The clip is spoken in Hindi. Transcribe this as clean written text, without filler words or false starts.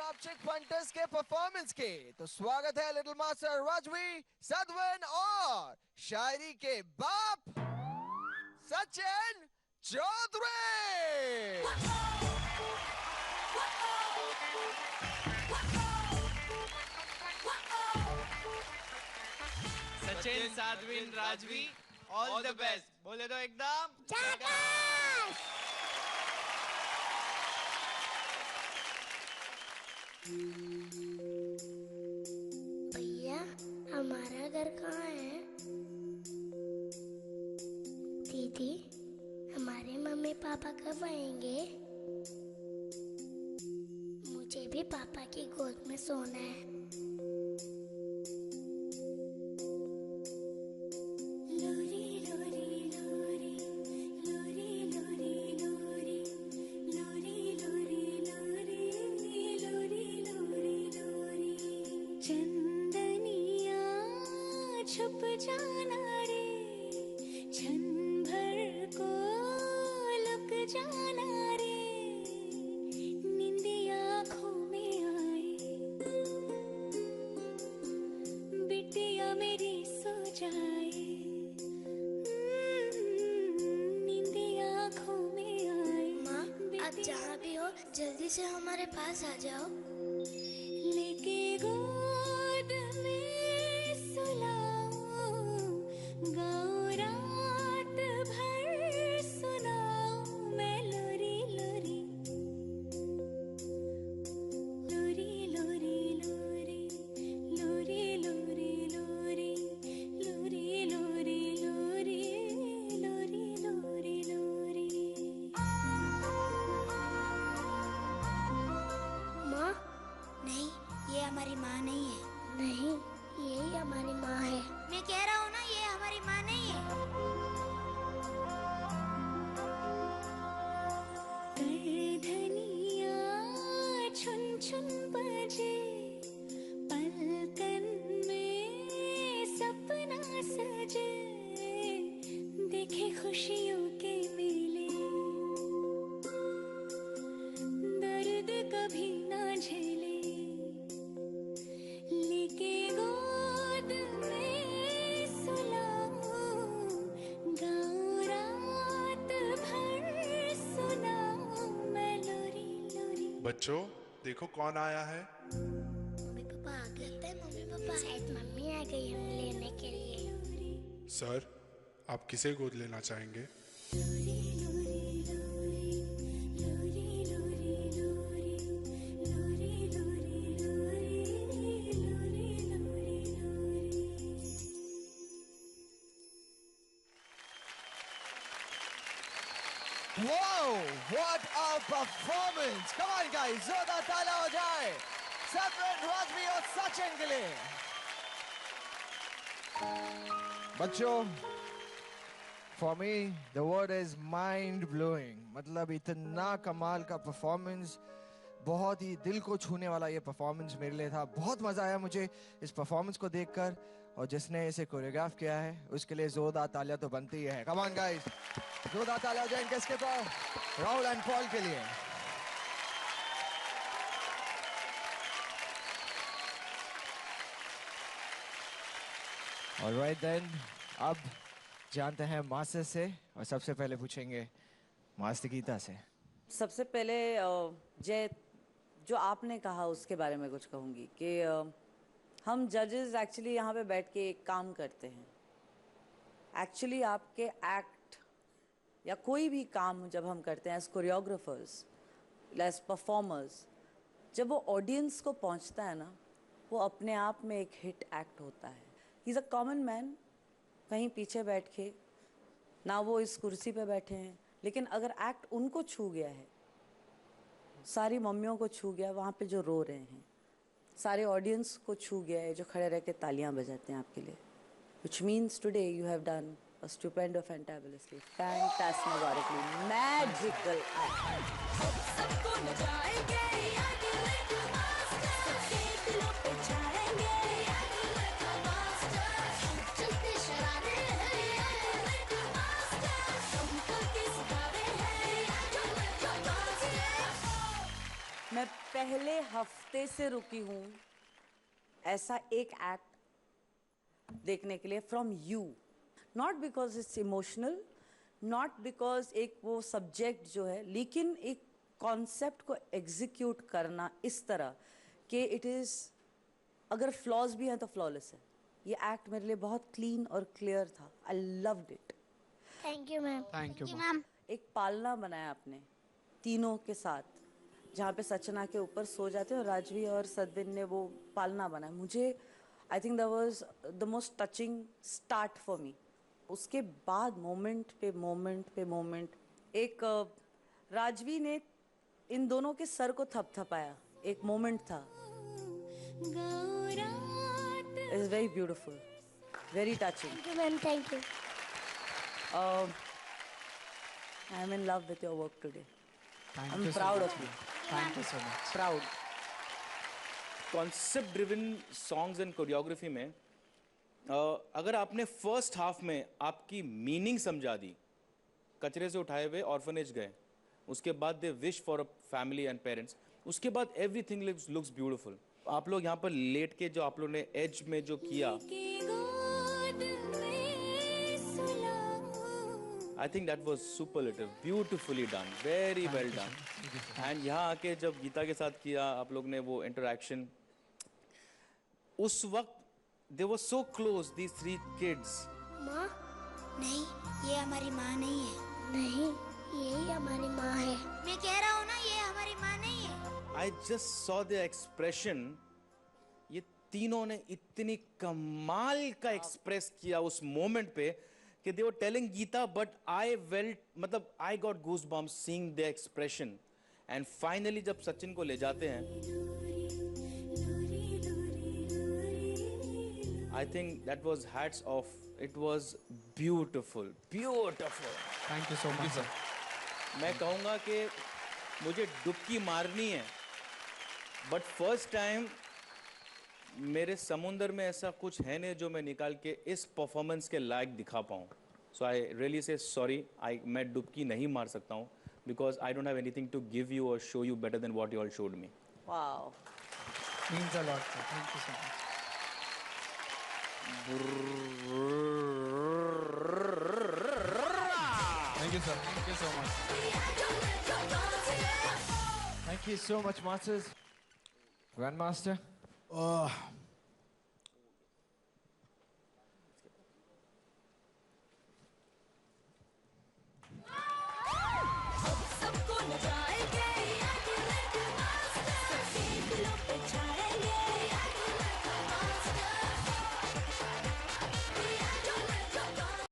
टॉप चिक फंटर्स के परफॉर्मेंस के। तो स्वागत है लिटिल मास्टर राजवी, सदवन और शायरी के बाप Sachin Chaudhary. Sachin, Sadhvin, Rajvi, all the best. बोले तो एकदम भैया, हमारा घर कहाँ है? दीदी, हमारे मम्मी पापा कब आएंगे? मुझे भी पापा की गोद में सोना है। छुप जाना रे, क्षण भर को लुक जाना रे, नींद आँखों में आए, बिटिया मेरी सो जाए, नींद आँखों में आए। माँ, आप जहाँ भी हो जल्दी से हमारे पास आ जाओ। लेके गोद में सुलाओ, गाओ रात भर सुनाओ मैं लोरी लोरी, लोरी लोरी लोरी, लोरी लोरी लोरी, लोरी लोरी लोरी, लोरी लोरी लोरी। माँ, नहीं, ये हमारी माँ नहीं है। नहीं, यही हमारी माँ है। मैं कह रहा हूँ ना, ये हमारी माँ नहीं है। धनिया छुन छुन बजे, पलकन में सपना सजे, देखे खुशियों के मेले, दर्द कभी ना झेले, लेके गोद में सुलाओ, गाओ रात भर सुनाओ मैं लोरी लोरी। बच्चों देखो कौन आया है। मम्मी पापा आ गए। लगता है मम्मी पापा शायद मम्मी आ गई हमें लेने के लिए। सर आप किसे गोद लेना चाहेंगे? Wow, what a performance! Come on guys, जोरदार ताला हो जाए सदवन, राजवी और सचिन के लिए। बच्चों, for me the word is mind blowing। मतलब इतना कमाल का परफॉर्मेंस, बहुत ही दिल को छूने वाला ये परफॉर्मेंस मेरे लिए था। बहुत मजा आया मुझे इस परफॉर्मेंस को देखकर, और जिसने इसे कोरियोग्राफ किया है उसके लिए जोरदार तालियां तो बनती ही है। कम ऑन गाइस, जोरदार तालियां हो जाएं किसके पास? राहुल एंड पॉल के लिए। ऑलराइट देन, अब जानते हैं मास्टर से, और सबसे पहले पूछेंगे मास्टर गीता से। सबसे पहले जय, जो आपने कहा उसके बारे में कुछ कहूँगी कि हम जजेस एक्चुअली यहाँ पे बैठ के एक काम करते हैं। एक्चुअली आपके एक्ट या कोई भी काम जब हम करते हैं एज कोरियोग्राफर्स, एज परफॉर्मर्स, जब वो ऑडियंस को पहुँचता है ना, वो अपने आप में एक हिट एक्ट होता है। He is a common man, कहीं पीछे बैठ के, ना वो इस कुर्सी पे बैठे हैं, लेकिन अगर एक्ट उनको छू गया है, सारी मम्मियों को छू गया वहाँ पे जो रो रहे हैं, सारे ऑडियंस को छू गया है जो खड़े रह के तालियां बजाते हैं आपके लिए, which means today you have done a stupendous, fantabulously, phantasmagorically, magical act. सबको नचाएंगे, आगे लेके मास्टर, सबके दिलों पे छाएंगे, आगे लेके मास्टर, चलते शरारे हैं, आगे लेके मास्टर, सबको किस गावे हैं, आगे लेके मास्टर। मैं पहले हफ्ते से रुकी हूँ ऐसा एक एक्ट देखने के लिए from you, not because it's emotional, not because एक वो सब्जेक्ट जो है, लेकिन एक कॉन्सेप्ट को एग्जीक्यूट करना इस तरह कि इट इज़, अगर फ्लॉज भी हैं तो फ्लॉलेस है। ये एक्ट मेरे लिए बहुत क्लीन और क्लियर था। I loved it. Thank you ma'am. Thank you, ma'am. एक पालना बनाया आपने तीनों के साथ, जहाँ पे सचना के ऊपर सो जाते हैं और राजवी और सदविन ने वो पालना बनाया। मुझे आई think that was the most touching start for me. उसके बाद मोमेंट पे मोमेंट पे मोमेंट, एक राजवी ने इन दोनों के सर को थपथपाया, एक मोमेंट था। It's very beautiful, very touching. Thank you ma'am. Thank you. I am in love with your work today. Thank I'm you so proud much. of you. Thank you so much. Proud. Concept driven songs and choreography में अगर आपने फर्स्ट हाफ में आपकी मीनिंग समझा दी, कचरे से उठाए हुए ऑर्फनेज गए, उसके बाद they wish for a family and parents, उसके बाद एवरीथिंग लुक्स ब्यूटीफुल। आप लोग यहाँ पर लेट के जो आप लोग ने एज में जो किया, आई think that was superlative, beautifully done, very well done. And यहाँ आके जब गीता के साथ किया आप लोग ने वो इंटरेक्शन, उस वक्त दे वर सो क्लोज, दीज 3 किड्स। माँ? नहीं, ये हमारी माँ नहीं है। नहीं, यही हमारी माँ है। मैं कह रहा हूँ ना, ये हमारी माँ नहीं है। I just saw the expression. ये तीनों ने इतनी कमाल का एक्सप्रेस किया उस मोमेंट पे कि they were telling Gita, but I felt, मतलब I got goose bumps seeing the expression. And finally जब सचिन को ले जाते हैं, I think that was hats off, it was beautiful, beautiful. Thank you so much, sir. मैं कहूँगा कि मुझे डुबकी मारनी है, बट फर्स्ट टाइम मेरे समुंदर में ऐसा कुछ है नहीं जो मैं निकाल के इस परफॉर्मेंस के लायक दिखा पाऊँ। सो आई रियली से सॉरी, मैं डुबकी नहीं मार सकता हूँ, because I don't have anything to give you और show you better than what you all showed me. Wow. Means a lot, sir. Thank you so much. Thank you, sir. Thank you so much. Thank you so much, Masters. Grandmaster. सबको नचाएंगे, आगे लेके मास्टर, सब देख लो पिछाएंगे।